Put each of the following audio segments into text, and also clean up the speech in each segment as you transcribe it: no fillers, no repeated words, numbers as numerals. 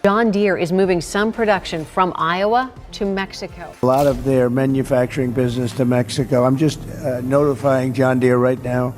John Deere is moving some production from Iowa to Mexico. A lot of their manufacturing business to Mexico. I'm just notifying John Deere right now.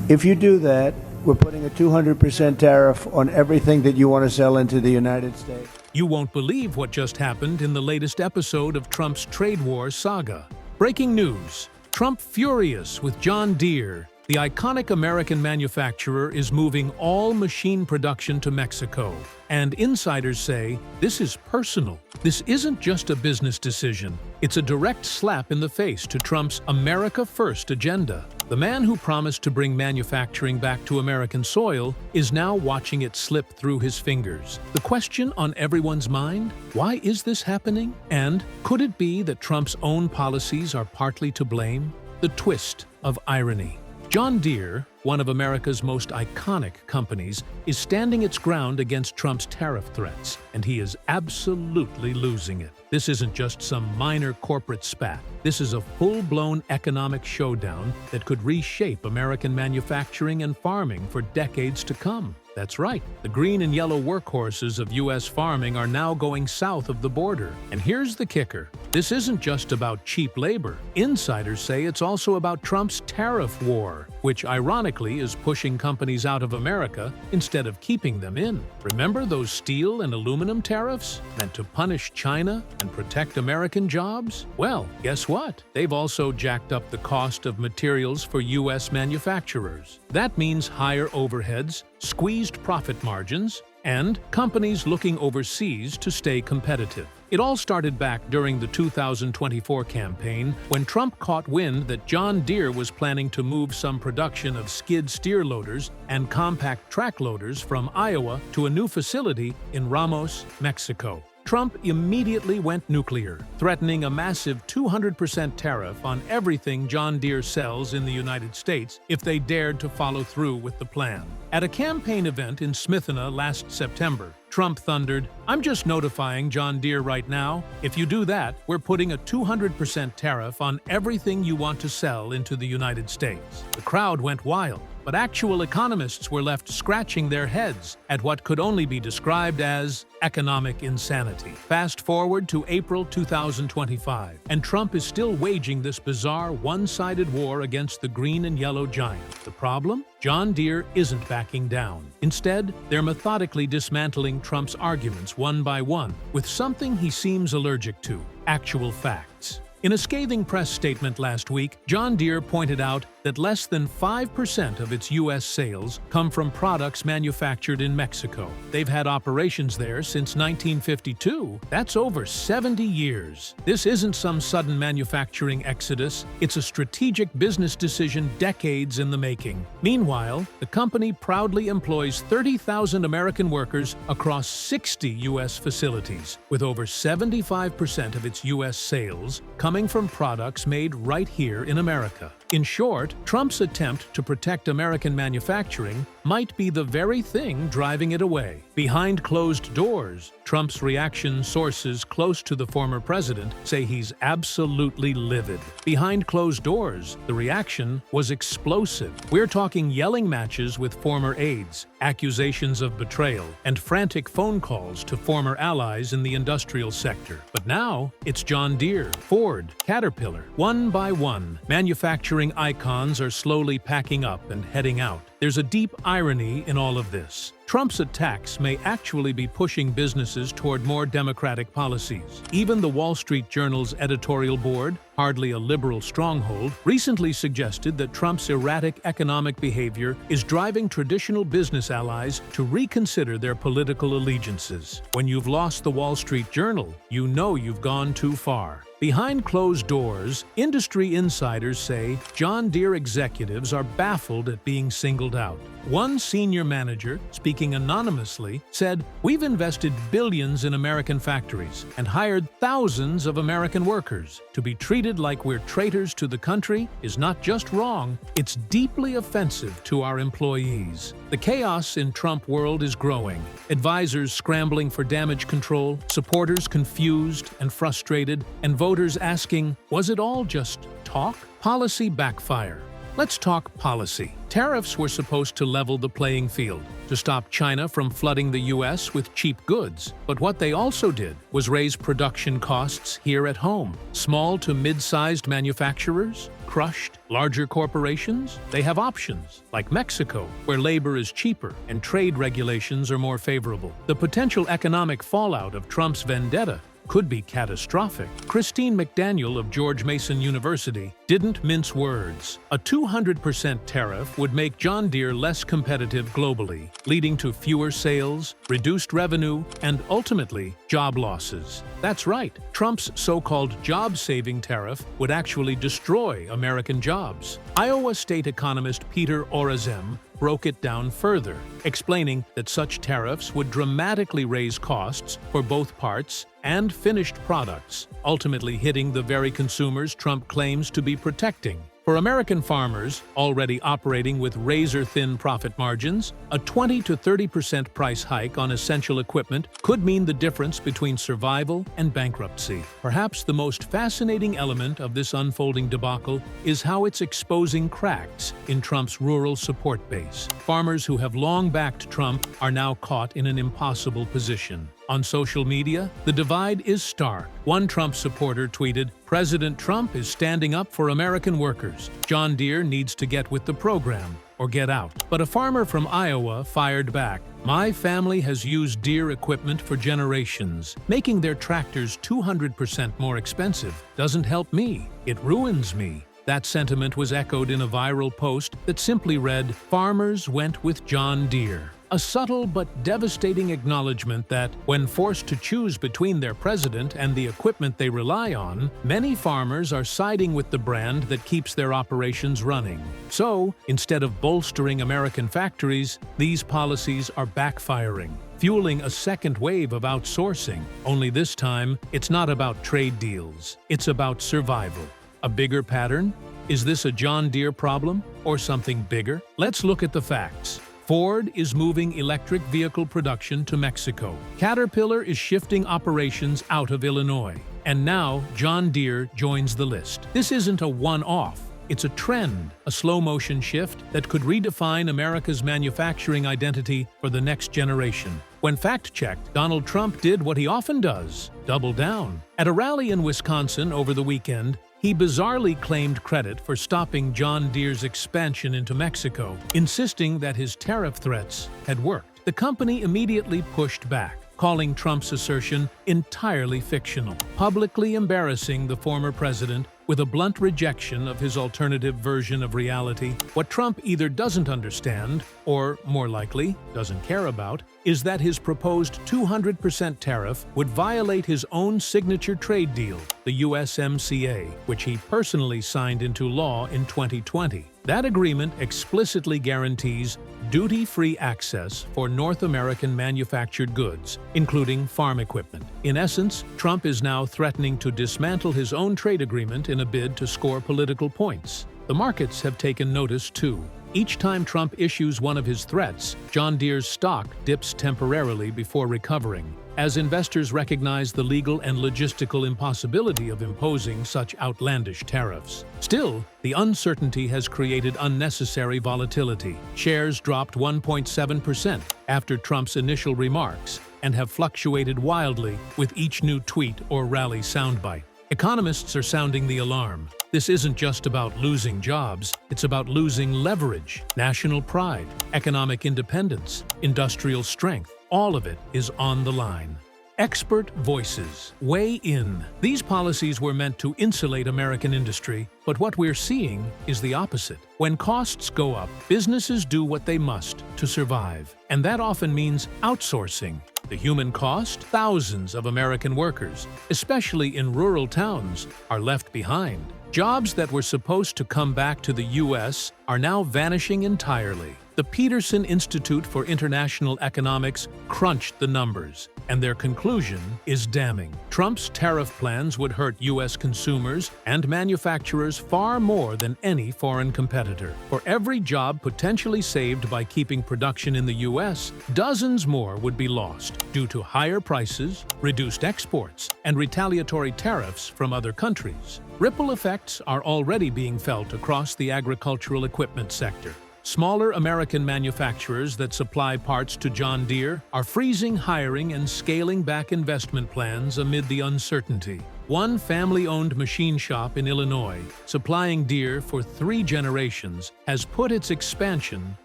If you do that, we're putting a 200% tariff on everything that you want to sell into the United States. You won't believe what just happened in the latest episode of Trump's trade war saga. Breaking news: Trump furious with John Deere. The iconic American manufacturer is moving all machine production to Mexico. And insiders say this is personal. This isn't just a business decision. It's a direct slap in the face to Trump's America First agenda. The man who promised to bring manufacturing back to American soil is now watching it slip through his fingers. The question on everyone's mind: why is this happening? And could it be that Trump's own policies are partly to blame? The twist of irony. John Deere, one of America's most iconic companies, is standing its ground against Trump's tariff threats, and he is absolutely losing it. This isn't just some minor corporate spat. This is a full-blown economic showdown that could reshape American manufacturing and farming for decades to come. That's right, the green and yellow workhorses of U.S. farming are now going south of the border. And here's the kicker: this isn't just about cheap labor. Insiders say it's also about Trump's tariff war, which ironically is pushing companies out of America instead of keeping them in. Remember those steel and aluminum tariffs meant to punish China and protect American jobs? Well, guess what? They've also jacked up the cost of materials for U.S. manufacturers. That means higher overheads, squeezed profit margins, and companies looking overseas to stay competitive. It all started back during the 2024 campaign when Trump caught wind that John Deere was planning to move some production of skid steer loaders and compact track loaders from Iowa to a new facility in Ramos, Mexico. Trump immediately went nuclear, threatening a massive 200% tariff on everything John Deere sells in the United States if they dared to follow through with the plan. At a campaign event in Smithena last September, Trump thundered, "I'm just notifying John Deere right now. If you do that, we're putting a 200% tariff on everything you want to sell into the United States." The crowd went wild, but actual economists were left scratching their heads at what could only be described as economic insanity. Fast forward to April 2025, and Trump is still waging this bizarre one-sided war against the green and yellow giant. The problem? John Deere isn't backing down. Instead, they're methodically dismantling Trump's arguments one by one with something he seems allergic to: actual facts. In a scathing press statement last week, John Deere pointed out that less than 5% of its U.S. sales come from products manufactured in Mexico. They've had operations there since 1952. That's over 70 years. This isn't some sudden manufacturing exodus. It's a strategic business decision decades in the making. Meanwhile, the company proudly employs 30,000 American workers across 60 U.S. facilities, with over 75% of its U.S. sales coming from products made right here in America. In short, Trump's attempt to protect American manufacturing might be the very thing driving it away. Behind closed doors, Trump's reaction sources close to the former president say he's absolutely livid. Behind closed doors, the reaction was explosive. We're talking yelling matches with former aides, accusations of betrayal, and frantic phone calls to former allies in the industrial sector. But now, it's John Deere, Ford, Caterpillar. One by one, manufacturing icons are slowly packing up and heading out. There's a deep irony in all of this. Trump's attacks may actually be pushing businesses toward more democratic policies. Even the Wall Street Journal's editorial board, hardly a liberal stronghold, recently suggested that Trump's erratic economic behavior is driving traditional business allies to reconsider their political allegiances. When you've lost the Wall Street Journal, you know you've gone too far. Behind closed doors, industry insiders say John Deere executives are baffled at being singled out. One senior manager, speaking anonymously, said, "We've invested billions in American factories and hired thousands of American workers. To be treated like we're traitors to the country is not just wrong, it's deeply offensive to our employees." The chaos in Trump world is growing. Advisors scrambling for damage control, supporters confused and frustrated, and voters asking, was it all just talk? Policy backfire. Let's talk policy. Tariffs were supposed to level the playing field, to stop China from flooding the U.S. with cheap goods. But what they also did was raise production costs here at home. Small to mid-sized manufacturers, crushed larger corporations, they have options, like Mexico, where labor is cheaper and trade regulations are more favorable. The potential economic fallout of Trump's vendetta could be catastrophic. Christine McDaniel of George Mason University didn't mince words. A 200% tariff would make John Deere less competitive globally, leading to fewer sales, reduced revenue, and ultimately, job losses. That's right, Trump's so-called job-saving tariff would actually destroy American jobs. Iowa State economist Peter Orazem broke it down further, explaining that such tariffs would dramatically raise costs for both parts and finished products, ultimately hitting the very consumers Trump claims to be protecting. For American farmers, already operating with razor-thin profit margins, a 20 to 30% price hike on essential equipment could mean the difference between survival and bankruptcy. Perhaps the most fascinating element of this unfolding debacle is how it's exposing cracks in Trump's rural support base. Farmers who have long backed Trump are now caught in an impossible position. On social media, the divide is stark. One Trump supporter tweeted, "President Trump is standing up for American workers. John Deere needs to get with the program or get out." But a farmer from Iowa fired back, "My family has used Deere equipment for generations. Making their tractors 200% more expensive doesn't help me. It ruins me." That sentiment was echoed in a viral post that simply read, "Farmers went with John Deere." A subtle but devastating acknowledgement that, when forced to choose between their president and the equipment they rely on, many farmers are siding with the brand that keeps their operations running. So, instead of bolstering American factories, these policies are backfiring, fueling a second wave of outsourcing. Only this time, it's not about trade deals. It's about survival. A bigger pattern? Is this a John Deere problem or something bigger? Let's look at the facts. Ford is moving electric vehicle production to Mexico. Caterpillar is shifting operations out of Illinois. And now, John Deere joins the list. This isn't a one-off. It's a trend, a slow-motion shift that could redefine America's manufacturing identity for the next generation. When fact-checked, Donald Trump did what he often does, double down. At a rally in Wisconsin over the weekend, he bizarrely claimed credit for stopping John Deere's expansion into Mexico, insisting that his tariff threats had worked. The company immediately pushed back, calling Trump's assertion entirely fictional, publicly embarrassing the former president with a blunt rejection of his alternative version of reality. What Trump either doesn't understand, or, more likely, doesn't care about, is that his proposed 200% tariff would violate his own signature trade deal, the USMCA, which he personally signed into law in 2020. That agreement explicitly guarantees duty-free access for North American manufactured goods, including farm equipment. In essence, Trump is now threatening to dismantle his own trade agreement in a bid to score political points. The markets have taken notice too. Each time Trump issues one of his threats, John Deere's stock dips temporarily before recovering, as investors recognize the legal and logistical impossibility of imposing such outlandish tariffs. Still, the uncertainty has created unnecessary volatility. Shares dropped 1.7% after Trump's initial remarks and have fluctuated wildly with each new tweet or rally soundbite. Economists are sounding the alarm. This isn't just about losing jobs, it's about losing leverage, national pride, economic independence, industrial strength. All of it is on the line. Expert voices weigh in. These policies were meant to insulate American industry, but what we're seeing is the opposite. When costs go up, businesses do what they must to survive, and that often means outsourcing. The human cost? Thousands of American workers, especially in rural towns, are left behind. Jobs that were supposed to come back to the U.S. are now vanishing entirely. The Peterson Institute for International Economics crunched the numbers, and their conclusion is damning. Trump's tariff plans would hurt U.S. consumers and manufacturers far more than any foreign competitor. For every job potentially saved by keeping production in the U.S., dozens more would be lost due to higher prices, reduced exports, and retaliatory tariffs from other countries. Ripple effects are already being felt across the agricultural equipment sector. Smaller American manufacturers that supply parts to John Deere are freezing hiring and scaling back investment plans amid the uncertainty. One family-owned machine shop in Illinois, supplying Deere for 3 generations, has put its expansion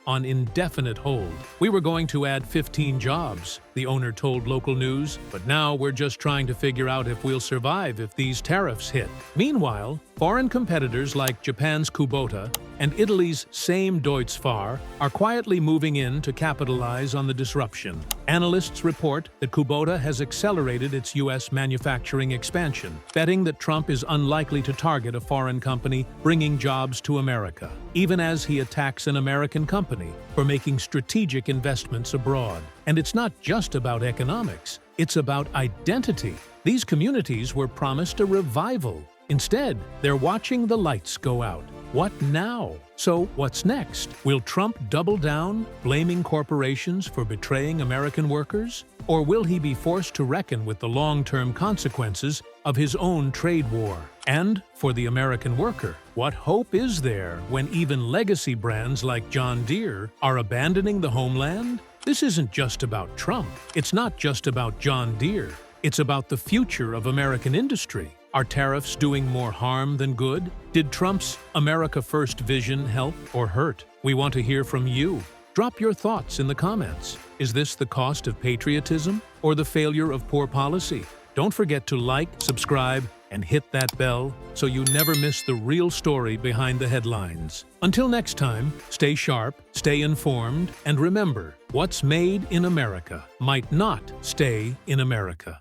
on indefinite hold. "We were going to add 15 jobs," the owner told local news, "but now we're just trying to figure out if we'll survive if these tariffs hit." Meanwhile, foreign competitors like Japan's Kubota and Italy's same Deutz-Fahr are quietly moving in to capitalize on the disruption. Analysts report that Kubota has accelerated its U.S. manufacturing expansion, betting that Trump is unlikely to target a foreign company bringing jobs to America, even as he attacks an American company for making strategic investments abroad. And it's not just about economics, it's about identity. These communities were promised a revival. Instead, they're watching the lights go out. What now? So what's next? Will Trump double down, blaming corporations for betraying American workers? Or will he be forced to reckon with the long-term consequences of his own trade war? And for the American worker, what hope is there when even legacy brands like John Deere are abandoning the homeland? This isn't just about Trump. It's not just about John Deere. It's about the future of American industry. Are tariffs doing more harm than good? Did Trump's America First vision help or hurt? We want to hear from you. Drop your thoughts in the comments. Is this the cost of patriotism or the failure of poor policy? Don't forget to like, subscribe, and hit that bell so you never miss the real story behind the headlines. Until next time, stay sharp, stay informed, and remember, what's made in America might not stay in America.